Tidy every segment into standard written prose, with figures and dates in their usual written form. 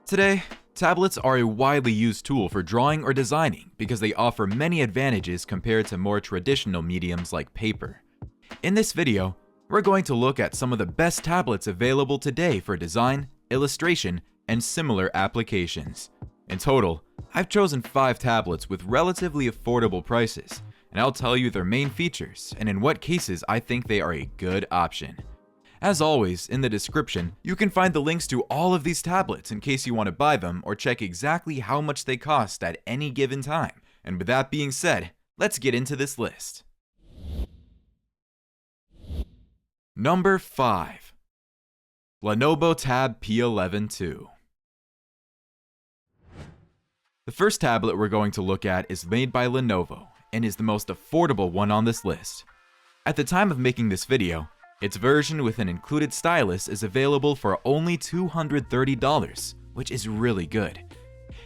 Today, tablets are a widely used tool for drawing or designing because they offer many advantages compared to more traditional mediums like paper. In this video, we're going to look at some of the best tablets available today for design, illustration, and similar applications. In total, I've chosen 5 tablets with relatively affordable prices, and I'll tell you their main features and in what cases I think they are a good option. As always, in the description, you can find the links to all of these tablets in case you want to buy them or check exactly how much they cost at any given time. And with that being said, let's get into this list. Number 5. Lenovo Tab P11 II. The first tablet we're going to look at is made by Lenovo and is the most affordable one on this list. At the time of making this video, its version with an included stylus is available for only $230, which is really good.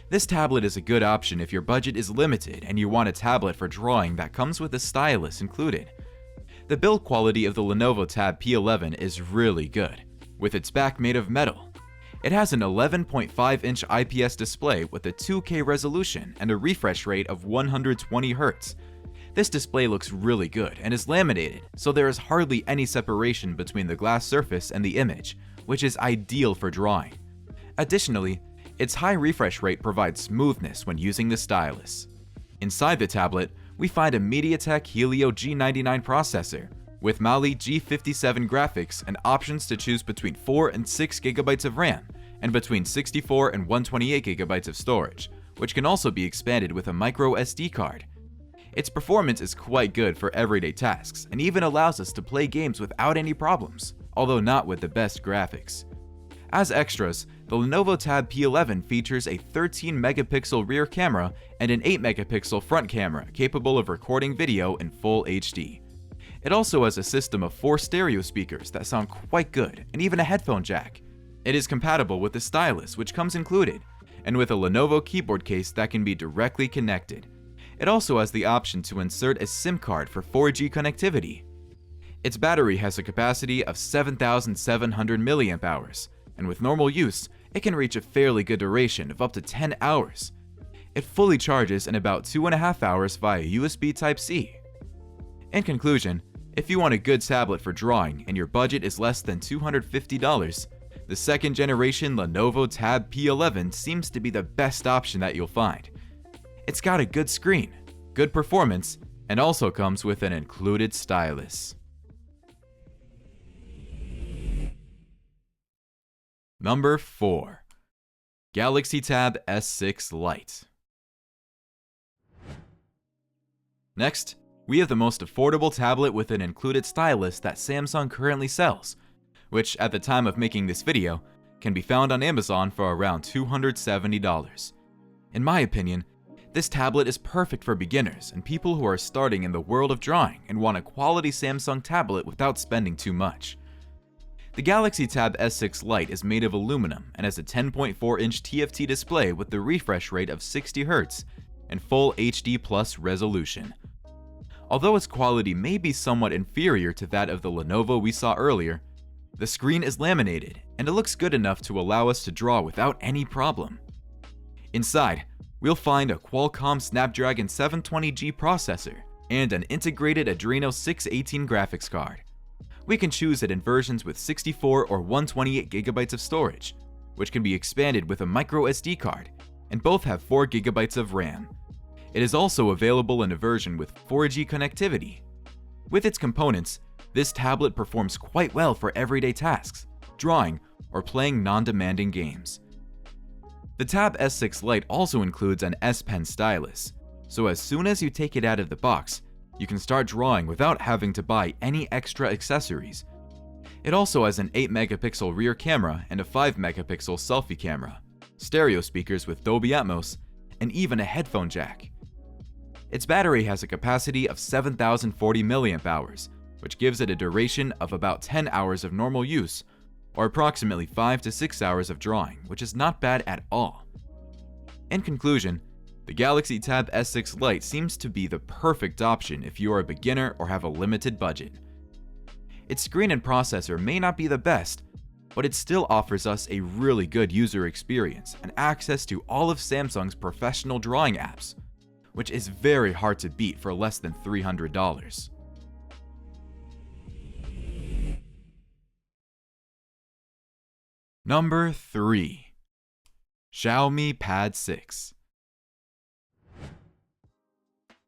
This tablet is a good option if your budget is limited and you want a tablet for drawing that comes with a stylus included. The build quality of the Lenovo Tab P11 is really good, with its back made of metal. It has an 11.5-inch IPS display with a 2K resolution and a refresh rate of 120 Hz. This display looks really good and is laminated, so there is hardly any separation between the glass surface and the image, which is ideal for drawing. Additionally, its high refresh rate provides smoothness when using the stylus. Inside the tablet, we find a MediaTek Helio G99 processor, with Mali G57 graphics and options to choose between 4 and 6 GB of RAM, and between 64 and 128 GB of storage, which can also be expanded with a micro SD card. Its performance is quite good for everyday tasks and even allows us to play games without any problems, although not with the best graphics. As extras, the Lenovo Tab P11 features a 13-megapixel rear camera and an 8-megapixel front camera capable of recording video in full HD. It also has a system of 4 stereo speakers that sound quite good and even a headphone jack. It is compatible with the stylus, which comes included, and with a Lenovo keyboard case that can be directly connected. It also has the option to insert a SIM card for 4G connectivity. Its battery has a capacity of 7,700 mAh, and with normal use, it can reach a fairly good duration of up to 10 hours. It fully charges in about 2.5 hours via USB Type-C. In conclusion, if you want a good tablet for drawing and your budget is less than $250, the second generation Lenovo Tab P11 seems to be the best option that you'll find. It's got a good screen, good performance, and also comes with an included stylus. Number 4. Galaxy Tab S6 Lite. Next, we have the most affordable tablet with an included stylus that Samsung currently sells, which at the time of making this video, can be found on Amazon for around $270. In my opinion, this tablet is perfect for beginners and people who are starting in the world of drawing and want a quality Samsung tablet without spending too much. The Galaxy Tab S6 Lite is made of aluminum and has a 10.4-inch TFT display with the refresh rate of 60 Hz and full HD Plus resolution. Although its quality may be somewhat inferior to that of the Lenovo we saw earlier, the screen is laminated and it looks good enough to allow us to draw without any problem. Inside, we'll find a Qualcomm Snapdragon 720G processor and an integrated Adreno 618 graphics card. We can choose it in versions with 64 or 128 GB of storage, which can be expanded with a micro SD card, and both have 4 GB of RAM. It is also available in a version with 4G connectivity. With its components, this tablet performs quite well for everyday tasks, drawing, or playing non-demanding games. The Tab S6 Lite also includes an S Pen stylus, so as soon as you take it out of the box, you can start drawing without having to buy any extra accessories. It also has an 8-megapixel rear camera and a 5-megapixel selfie camera, stereo speakers with Dolby Atmos, and even a headphone jack. Its battery has a capacity of 7,040 mAh, which gives it a duration of about 10 hours of normal use, or approximately 5 to 6 hours of drawing, which is not bad at all. In conclusion, the Galaxy Tab S6 Lite seems to be the perfect option if you are a beginner or have a limited budget. Its screen and processor may not be the best, but it still offers us a really good user experience and access to all of Samsung's professional drawing apps, which is very hard to beat for less than $300. Number 3. Xiaomi Pad 6.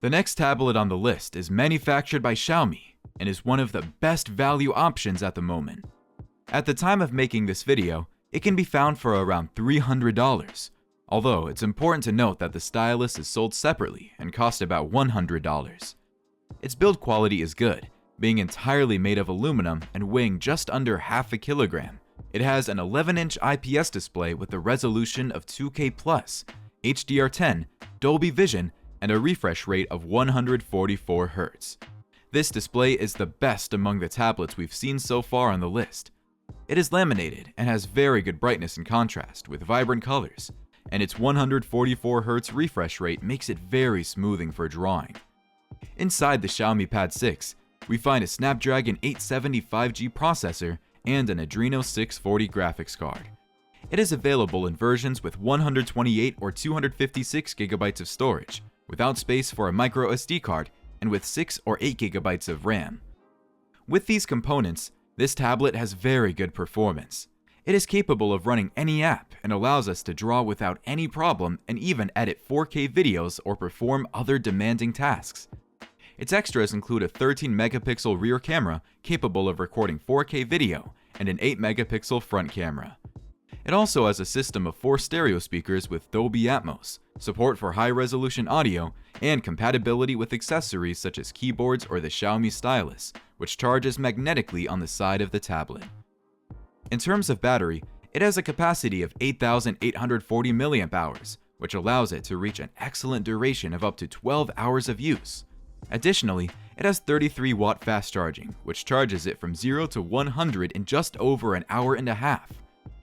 The next tablet on the list is manufactured by Xiaomi and is one of the best value options at the moment. At the time of making this video, it can be found for around $300, although it's important to note that the stylus is sold separately and costs about $100. Its build quality is good, being entirely made of aluminum and weighing just under half a kilogram. It has an 11-inch IPS display with a resolution of 2K+, HDR10, Dolby Vision, and a refresh rate of 144 Hz. This display is the best among the tablets we've seen so far on the list. It is laminated and has very good brightness and contrast with vibrant colors, and its 144 Hz refresh rate makes it very smoothing for drawing. Inside the Xiaomi Pad 6, we find a Snapdragon 870 5G processor and an Adreno 640 graphics card. It is available in versions with 128 or 256 GB of storage, without space for a micro SD card, and with 6 or 8 GB of RAM. With these components, this tablet has very good performance. It is capable of running any app and allows us to draw without any problem and even edit 4K videos or perform other demanding tasks. Its extras include a 13-megapixel rear camera capable of recording 4K video and an 8-megapixel front camera. It also has a system of 4 stereo speakers with Dolby Atmos, support for high-resolution audio, and compatibility with accessories such as keyboards or the Xiaomi stylus, which charges magnetically on the side of the tablet. In terms of battery, it has a capacity of 8,840 mAh, which allows it to reach an excellent duration of up to 12 hours of use. Additionally, it has 33-watt fast charging, which charges it from 0 to 100 in just over an hour and a half.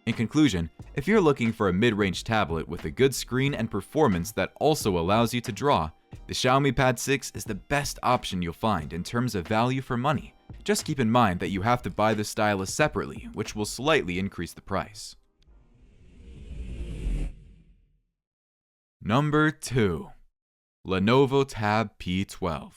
In conclusion, if you're looking for a mid-range tablet with a good screen and performance that also allows you to draw, the Xiaomi Pad 6 is the best option you'll find in terms of value for money. Just keep in mind that you have to buy the stylus separately, which will slightly increase the price. Number 2. Lenovo Tab P12.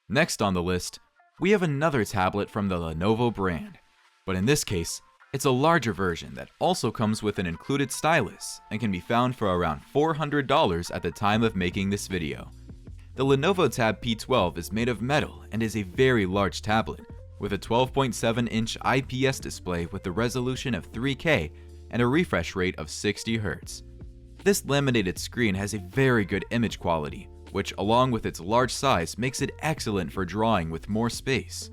Next on the list, we have another tablet from the Lenovo brand, but in this case, it's a larger version that also comes with an included stylus and can be found for around $400 at the time of making this video. The Lenovo Tab P12 is made of metal and is a very large tablet, with a 12.7-inch IPS display with a resolution of 3K and a refresh rate of 60 Hz. This laminated screen has a very good image quality, which along with its large size makes it excellent for drawing with more space.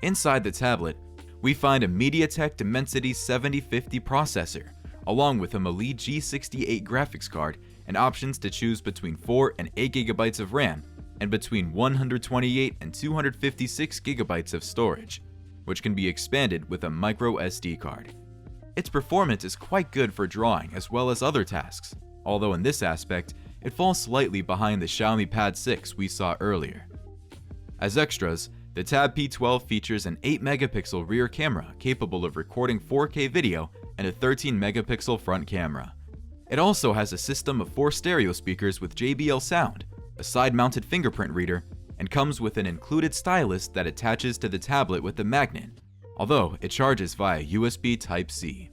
Inside the tablet, we find a MediaTek Dimensity 7050 processor, along with a Mali G68 graphics card and options to choose between 4 and 8 GB of RAM and between 128 and 256 GB of storage, which can be expanded with a micro SD card. Its performance is quite good for drawing as well as other tasks, although in this aspect, it falls slightly behind the Xiaomi Pad 6 we saw earlier. As extras, the Tab P12 features an 8-megapixel rear camera capable of recording 4K video and a 13-megapixel front camera. It also has a system of 4 stereo speakers with JBL sound, a side-mounted fingerprint reader, and comes with an included stylus that attaches to the tablet with a magnet, although it charges via USB Type-C.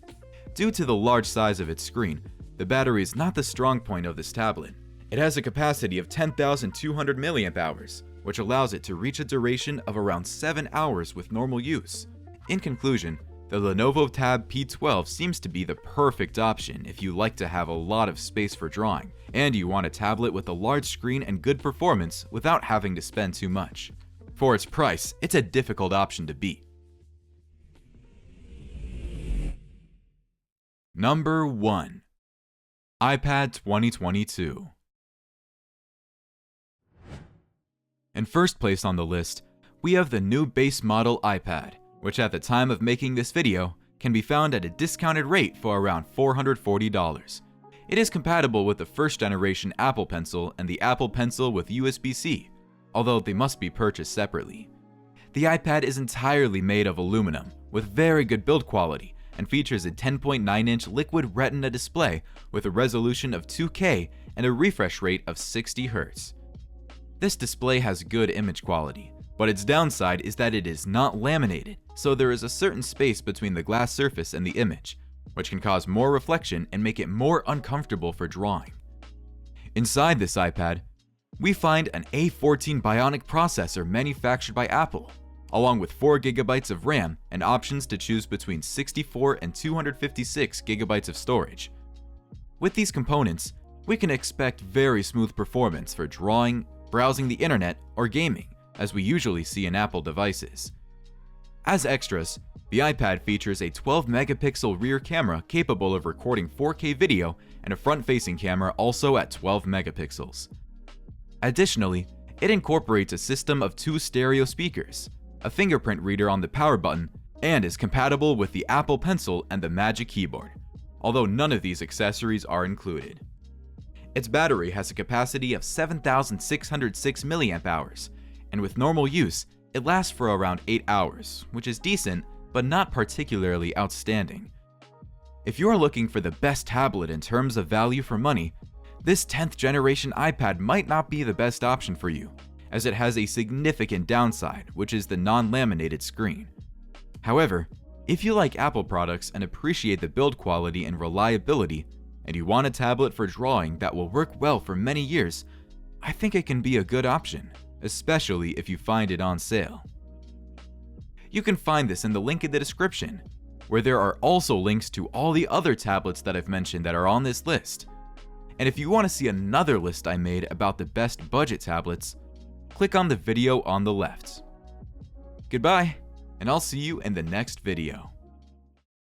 Due to the large size of its screen, the battery is not the strong point of this tablet. It has a capacity of 10,200 mAh, which allows it to reach a duration of around 7 hours with normal use. In conclusion, the Lenovo Tab P12 seems to be the perfect option if you like to have a lot of space for drawing, and you want a tablet with a large screen and good performance without having to spend too much. For its price, it's a difficult option to beat. Number 1. iPad 2022. In first place on the list, we have the new base model iPad, which at the time of making this video can be found at a discounted rate for around $440. It is compatible with the first generation Apple Pencil and the Apple Pencil with USB-C, although they must be purchased separately. The iPad is entirely made of aluminum, with very good build quality, and features a 10.9-inch liquid retina display with a resolution of 2K and a refresh rate of 60 Hz. This display has good image quality, but its downside is that it is not laminated, so there is a certain space between the glass surface and the image, which can cause more reflection and make it more uncomfortable for drawing. Inside this iPad, we find an A14 Bionic processor manufactured by Apple, along with 4 GB of RAM and options to choose between 64 and 256 GB of storage. With these components, we can expect very smooth performance for drawing, browsing the internet, or gaming, as we usually see in Apple devices. As extras, the iPad features a 12-megapixel rear camera capable of recording 4K video and a front-facing camera also at 12 megapixels. Additionally, it incorporates a system of 2 stereo speakers, a fingerprint reader on the power button, and is compatible with the Apple Pencil and the Magic Keyboard, although none of these accessories are included. Its battery has a capacity of 7,606 mAh, and with normal use, it lasts for around 8 hours, which is decent, but not particularly outstanding. If you are looking for the best tablet in terms of value for money, this 10th generation iPad might not be the best option for you, as it has a significant downside, which is the non-laminated screen. However, if you like Apple products and appreciate the build quality and reliability, and you want a tablet for drawing that will work well for many years, I think it can be a good option, especially if you find it on sale. You can find this in the link in the description, where there are also links to all the other tablets that I've mentioned that are on this list. And if you want to see another list I made about the best budget tablets, click on the video on the left. Goodbye, and I'll see you in the next video.